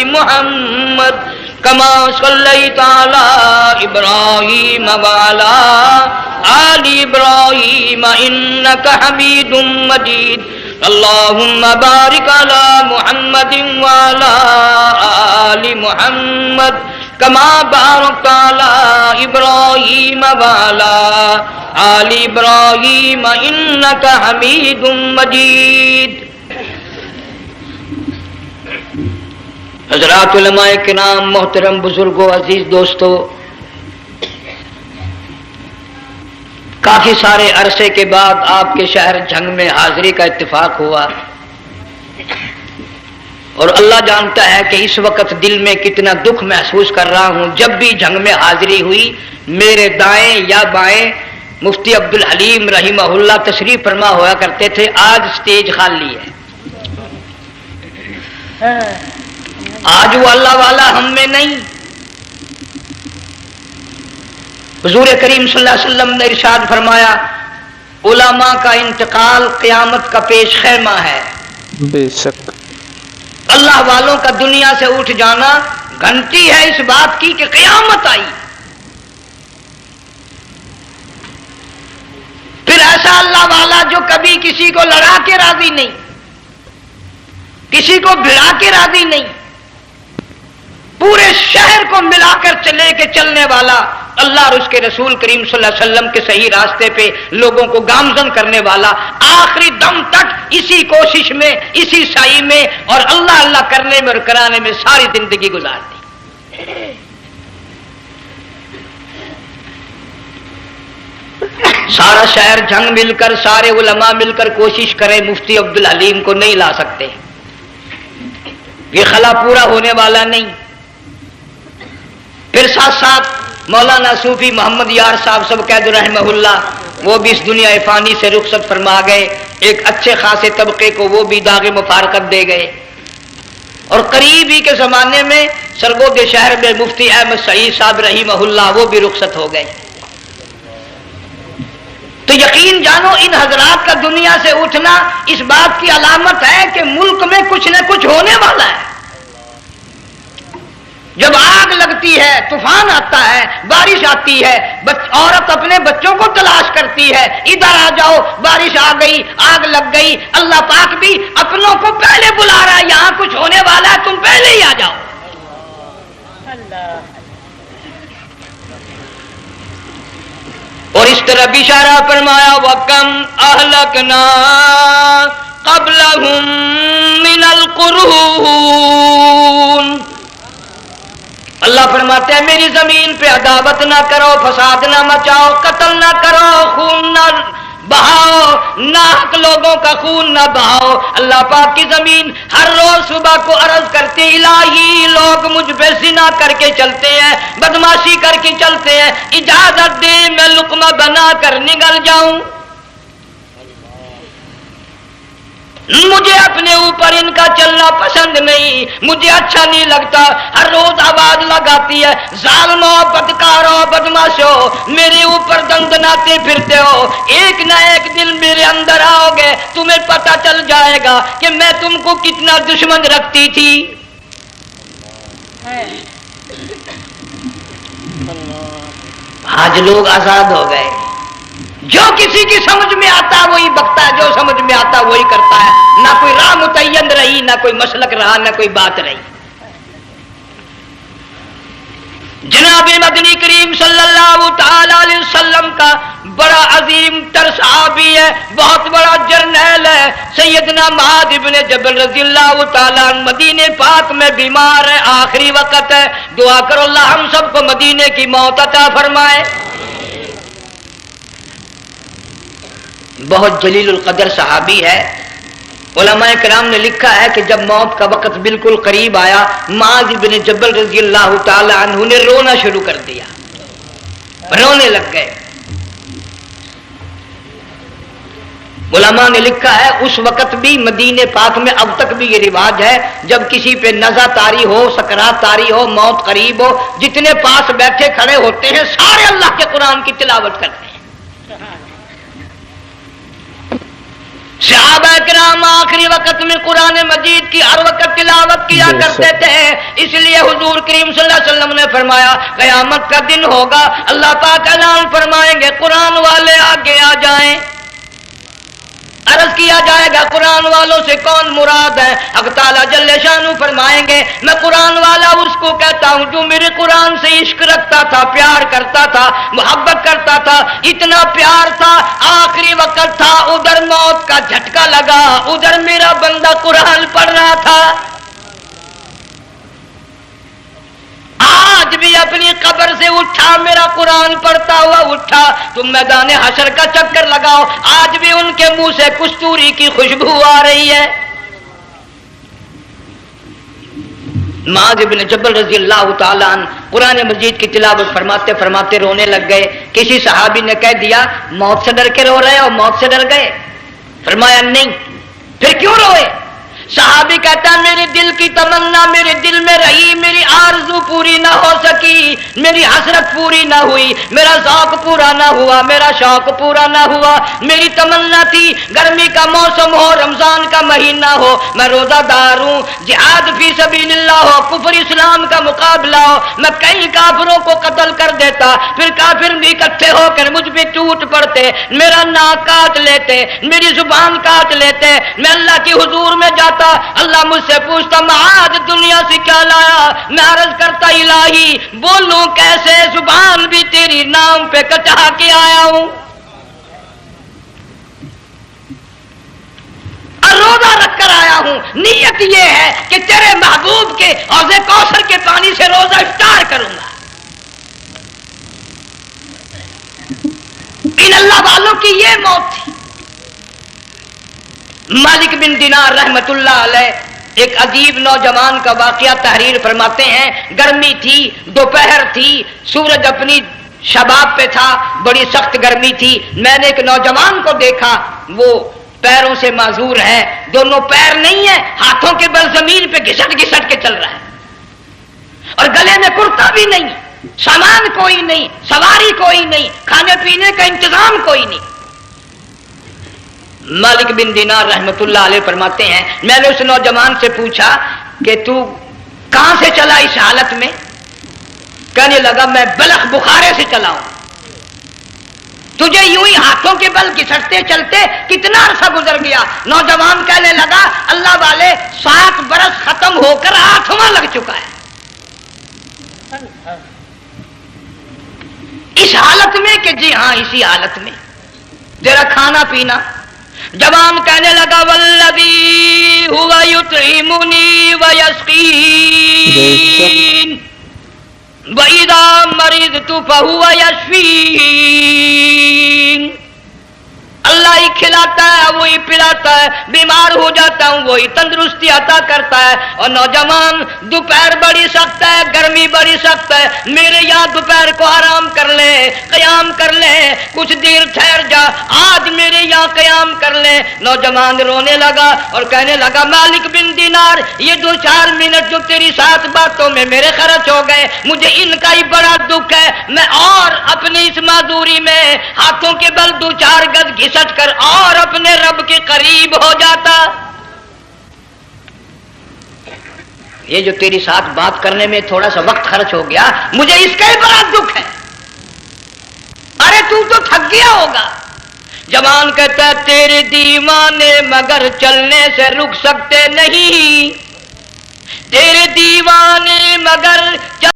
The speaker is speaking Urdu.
محمد كما صليت على إبراهيم وعلى آل إبراهيم إنك حميد مجيد اللهم بارك على محمد وعلى آل محمد كما باركت على إبراهيم وعلى آل إبراهيم إنك حميد مجيد. حضرات علماء کرام، محترم بزرگوں، عزیز دوستو، کافی سارے عرصے کے بعد آپ کے شہر جھنگ میں حاضری کا اتفاق ہوا، اور اللہ جانتا ہے کہ اس وقت دل میں کتنا دکھ محسوس کر رہا ہوں. جب بھی جھنگ میں حاضری ہوئی میرے دائیں یا بائیں مفتی عبدالحلیم رحمہ اللہ تشریف فرما ہوا کرتے تھے. آج سٹیج خالی ہے. آج وہ اللہ والا ہم میں نہیں. حضور کریم صلی اللہ علیہ وسلم نے ارشاد فرمایا علماء کا انتقال قیامت کا پیش خیمہ ہے. بے شک اللہ والوں کا دنیا سے اٹھ جانا گھنٹی ہے اس بات کی کہ قیامت آئی. پھر ایسا اللہ والا جو کبھی کسی کو لڑا کے راضی نہیں، کسی کو بھڑا کے راضی نہیں، پورے شہر کو ملا کر چلے کے چلنے والا اللہ اور اس کے رسول کریم صلی اللہ علیہ وسلم کے صحیح راستے پہ لوگوں کو گامزن کرنے والا، آخری دم تک اسی کوشش میں، اسی سعی میں اور اللہ اللہ کرنے میں اور کرانے میں ساری زندگی گزار دی. سارا شہر جنگ مل کر، سارے علماء مل کر کوشش کریں مفتی عبدالحلیم کو نہیں لا سکتے. یہ خلا پورا ہونے والا نہیں. پھر ساتھ ساتھ مولانا صوفی محمد یار صاحب سب قید رحمہ اللہ، وہ بھی اس دنیا فانی سے رخصت فرما گئے. ایک اچھے خاصے طبقے کو وہ بھی داغ مفارقت دے گئے. اور قریب ہی کے زمانے میں سرگود شہر میں مفتی احمد سعید صاحب رحمہ اللہ وہ بھی رخصت ہو گئے. تو یقین جانو ان حضرات کا دنیا سے اٹھنا اس بات کی علامت ہے کہ ملک میں کچھ نہ کچھ ہونے والا ہے. جب آگ لگتی ہے، طوفان آتا ہے، بارش آتی ہے، عورت اپنے بچوں کو تلاش کرتی ہے، ادھر آ جاؤ، بارش آ گئی، آگ لگ گئی. اللہ پاک بھی اپنوں کو پہلے بلا رہا ہے، یہاں کچھ ہونے والا ہے، تم پہلے ہی آ جاؤ. اور اس طرح اشارہ فرمایا وَكَمْ أَهْلَكْنَا قَبْلَهُمْ مِنَ الْقُرُونِ. اللہ فرماتے ہیں میری زمین پہ عداوت نہ کرو، فساد نہ مچاؤ، قتل نہ کرو، خون نہ بہاؤ، ناحق لوگوں کا خون نہ بہاؤ. اللہ پاک کی زمین ہر روز صبح کو عرض کرتی الہی لوگ مجھ پہ زنا کر کے چلتے ہیں، بدماشی کر کے چلتے ہیں، اجازت دے میں لقمہ بنا کر نگل جاؤں. مجھے اپنے اوپر ان کا چلنا پسند نہیں، مجھے اچھا نہیں لگتا. ہر روز آواز لگاتی ہے ظالمو، بدکارو، بدماشو، میرے اوپر دندناتے پھرتے ہو. ایک نہ ایک دن میرے اندر آؤ گے، تمہیں پتہ چل جائے گا کہ میں تم کو کتنا دشمن رکھتی تھی. آج لوگ آزاد ہو گئے. جو کسی کی سمجھ میں آتا ہے وہی بکتا ہے، جو سمجھ میں آتا ہے وہی کرتا ہے. نہ کوئی راہ متعین رہی، نہ کوئی مسلک رہا، نہ کوئی بات رہی. جناب مدنی کریم صلی اللہ تعالی علیہ وسلم کا بڑا عظیم تر صحابی ہے، بہت بڑا جرنیل ہے، سیدنا معاذ ابن جبل رضی اللہ تعالی عنہ مدینے پاک میں بیمار ہے، آخری وقت ہے. دعا کرو اللہ ہم سب کو مدینے کی موت عطا فرمائے. بہت جلیل القدر صحابی ہے. علماء کرام نے لکھا ہے کہ جب موت کا وقت بالکل قریب آیا معاذ بن جبل رضی اللہ تعالی عنہ نے رونا شروع کر دیا، رونے لگ گئے. علماء نے لکھا ہے اس وقت بھی مدینے پاک میں اب تک بھی یہ رواج ہے جب کسی پہ نزع طاری ہو، سکرات طاری ہو، موت قریب ہو، جتنے پاس بیٹھے کھڑے ہوتے ہیں سارے اللہ کے قرآن کی تلاوت کرتے ہیں. صحابہ کرام آخری وقت میں قرآن مجید کی ہر وقت تلاوت کیا کرتے تھے، اس لیے حضور کریم صلی اللہ علیہ وسلم نے فرمایا قیامت کا دن ہوگا، اللہ پاک اعلان فرمائیں گے قرآن والے آگے آ جائیں۔ عرض کیا جائے گا قرآن والوں سے کون مراد ہے؟ حق تعالیٰ جل شانہ فرمائیں گے میں قرآن والا اس کو کہتا ہوں جو میرے قرآن سے عشق رکھتا تھا، پیار کرتا تھا، محبت کرتا تھا، اتنا پیار تھا آخری وقت تھا، ادھر موت کا جھٹکا لگا، ادھر میرا بندہ قرآن پڑھ رہا تھا، آج بھی اپنی قبر سے اٹھا میرا قرآن پڑھتا ہوا اٹھا، تم میدان حشر کا چکر لگاؤ، آج بھی ان کے منہ سے کستوری کی خوشبو آ رہی ہے۔ معاذ بن جبل رضی اللہ تعالیٰ عنہ قرآن مجید کی تلاوت فرماتے فرماتے رونے لگ گئے۔ کسی صحابی نے کہہ دیا موت سے ڈر کے رو رہے ہو، موت سے ڈر گئے؟ فرمایا نہیں۔ پھر کیوں روئے؟ صحابی کہتا ہے میرے دل کی تمنا میرے دل میں رہی، میری آرزو پوری نہ ہو سکی، میری حسرت پوری نہ ہوئی، میرا ذوق پورا نہ ہوا، میرا شوق پورا نہ ہوا، میری تمنا تھی گرمی کا موسم ہو، رمضان کا مہینہ ہو، میں روزہ دار ہوں، جہاد فی سبیل اللہ ہو، کفر اسلام کا مقابلہ ہو، میں کئی کافروں کو قتل کر دیتا، پھر کافر بھی اکٹھے ہو کر مجھ پہ ٹوٹ پڑتے، میرا ناک کاٹ لیتے، میری زبان کاٹ لیتے، میں اللہ کی حضور میں جاتا، اللہ مجھ سے پوچھتا معاذ دنیا سے کیا لایا؟ میں عرض کرتا الہی بولوں کیسے، زبان بھی تیری نام پہ کٹا کے آیا ہوں، اور روزہ رکھ کر آیا ہوں، نیت یہ ہے کہ تیرے محبوب کے حوض کوثر کے پانی سے روزہ افطار کروں گا۔ ان اللہ والوں کی یہ موت تھی۔ مالک بن دینار رحمت اللہ علیہ ایک عجیب نوجوان کا واقعہ تحریر فرماتے ہیں، گرمی تھی، دوپہر تھی، سورج اپنی شباب پہ تھا، بڑی سخت گرمی تھی، میں نے ایک نوجوان کو دیکھا، وہ پیروں سے معذور ہے، دونوں پیر نہیں ہیں، ہاتھوں کے بل زمین پہ گھسٹ گھسٹ کے چل رہا ہے، اور گلے میں کرتا بھی نہیں، سامان کوئی نہیں، سواری کوئی نہیں، کھانے پینے کا انتظام کوئی نہیں۔ مالک بن دینار رحمت اللہ علیہ فرماتے ہیں میں نے اس نوجوان سے پوچھا کہ تو کہاں سے چلا اس حالت میں؟ کہنے لگا میں بلخ بخارے سے چلا ہوں۔ تجھے یوں ہی ہاتھوں کے بل گھسٹتے چلتے کتنا عرصہ گزر گیا؟ نوجوان کہنے لگا اللہ والے 7 برس ختم ہو کر 8واں لگ چکا ہے، اس حالت میں کہ جی ہاں اسی حالت میں، تیرا کھانا پینا۔ جوان کہنے لگا والذی ہوا یطعمنی ویسقین وَإِذَا مَرِضْتُ فَهُوَ يَشْفِينِ، اللہ ہی کھلاتا ہے وہی پلاتا ہے، بیمار ہو جاتا ہوں وہی تندرستی عطا کرتا ہے۔ اور نوجوان دوپہر بڑی سخت ہے، گرمی بڑی سخت ہے، میرے یہاں دوپہر کو آرام کر لے، قیام کر لے، کچھ دیر ٹھہر جا، آج میرے یہاں قیام کر لے۔ نوجوان رونے لگا اور کہنے لگا مالک بن دینار یہ 2-4 منٹ جو تیری ساتھ باتوں میں میرے خرچ ہو گئے، مجھے ان کا ہی بڑا دکھ ہے، میں اور اپنی اس معذوری میں ہاتھوں کے بل 2-4 گز گھسٹ کر اور اپنے رب کے قریب ہو جاتا۔ یہ جو تیری ساتھ بات کرنے میں تھوڑا سا وقت خرچ ہو گیا، مجھے اس کا ہی بڑا دکھ ہے۔ ارے تو تھک گیا ہوگا۔ جوان کہتا ہے تیرے دیوانے مگر چلنے سے رک سکتے نہیں، تیرے دیوانے مگر